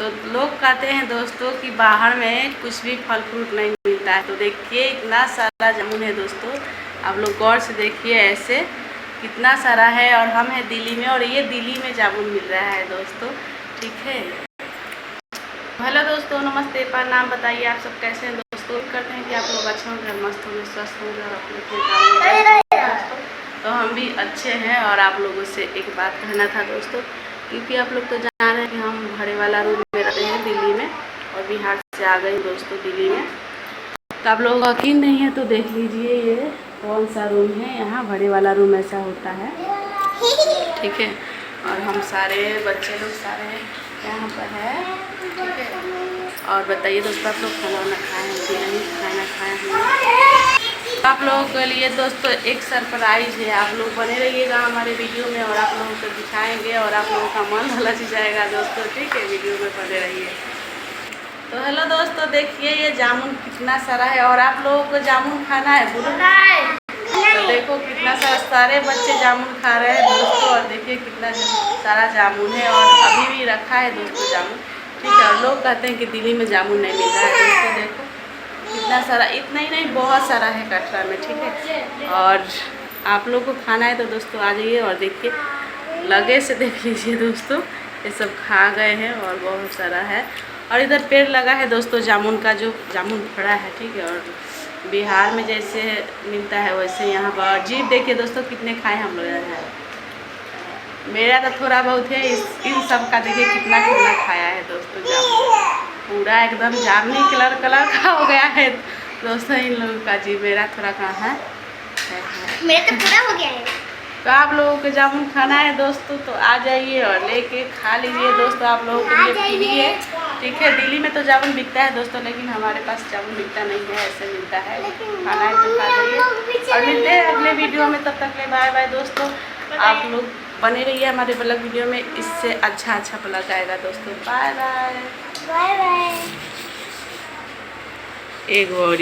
तो लोग कहते हैं दोस्तों कि बाहर में कुछ भी फल फ्रूट नहीं मिलता है। तो देखिए इतना सारा जामुन है दोस्तों, आप लोग गौर से देखिए ऐसे कितना सारा है। और हम हैं दिल्ली में और ये दिल्ली में जामुन मिल रहा है दोस्तों, ठीक है। हेलो दोस्तों, नमस्ते, प्रणाम। बताइए आप सब कैसे हैं दोस्तों। करते हैं कि आप लोग अच्छे होंगे, मस्त होंगे, स्वस्थ होंगे और अपने दोस्तों। तो हम भी अच्छे हैं। और आप लोगों से एक बात कहना था दोस्तों, क्योंकि आप लोग तो जान रहे हैं कि हम भाड़े वाला रूम में रहते हैं दिल्ली में और बिहार से आ गए दोस्तों दिल्ली में। तो आप लोगों को यकीन नहीं है तो देख लीजिए ये कौन सा रूम है। यहाँ भाड़े वाला रूम ऐसा होता है, ठीक है। और हम सारे बच्चे लोग सारे यहाँ पर है, ठीक है। और बताइए दोस्तों, आप लोग खाना वाना खाए हैं कि नहीं, खाना खाए हैं। आप लोगों के लिए दोस्तों एक सरप्राइज है, आप लोग बने रहिएगा हमारे वीडियो में और आप लोगों को दिखाएंगे और आप लोगों का मन लग जाएगा दोस्तों, ठीक है। वीडियो में बने रहिए। तो हेलो दोस्तों, देखिए ये जामुन कितना सारा है और आप लोगों को जामुन खाना है बोलो। तो देखो कितना सारे बच्चे जामुन खा रहे हैं दोस्तों। और देखिए कितना सारा जामुन है और अभी भी रखा है दोस्तों जामुन, ठीक है। और लोग कहते हैं कि दिल्ली में जामुन नहीं मिलता है दोस्तों। देखो कितना सारा, इतना ही नहीं बहुत सारा है कटरा में, ठीक है। और आप लोग को खाना है तो दोस्तों आ जाइए और देखिए लगे से देख लीजिए दोस्तों, ये सब खा गए हैं और बहुत सारा है। और इधर पेड़ लगा है दोस्तों जामुन का, जो जामुन फड़ा है, ठीक है। और बिहार में जैसे मिलता है वैसे यहाँ पर जीप देखिए दोस्तों कितने खाए हम लोग हैं। मेरा तो थोड़ा बहुत है, इन सब का देखिए कितना कितना खाया है दोस्तों जामुन। पूरा एकदम जामुनी कलर का हो गया है दोस्तों इन लोगों का जी। मेरा थोड़ा कहाँ है, मेरा तो पूरा हो गया है। तो आप लोगों को जामुन खाना है दोस्तों तो आ जाइए और लेके खा लीजिए दोस्तों। आप लोगों के लिए फ्री है, ठीक है। दिल्ली में तो जामुन बिकता है दोस्तों, लेकिन हमारे पास जामुन बिकता नहीं है, ऐसे मिलता है। खाना है तो खा जाइए और मिलते हैं अगले वीडियो में। तब तक ले बाय बाय दोस्तों। आप लोग बने रहिए हमारे ब्लॉग वीडियो में, इससे अच्छा ब्लॉग आएगा दोस्तों। Bye bye bye bye. एक और